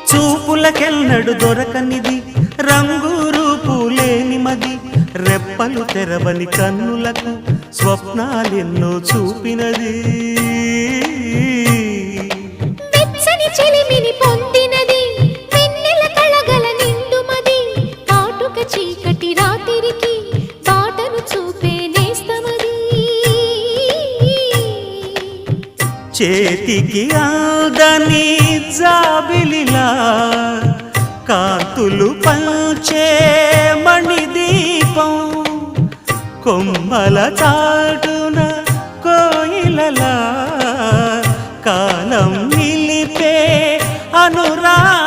చూపులకెన్నడు దొరకనిది రంగు రూపు లేని మది రెప్పలు తెరవని కన్నులకు స్వప్నాలెన్నో చూపినది వెచ్చని చెలిమిని పొందినది వెన్నెల కళగల నిండుమది కాటుక చీకటి రాత్రికి బాటను చూపే నేస్తమది చేతికి ఆదని జాబిలిలా కాంతులు పంచే మణిదీపం కొమ్మల చాటున కోయిలలా కాలం నిలిపే అనురాగం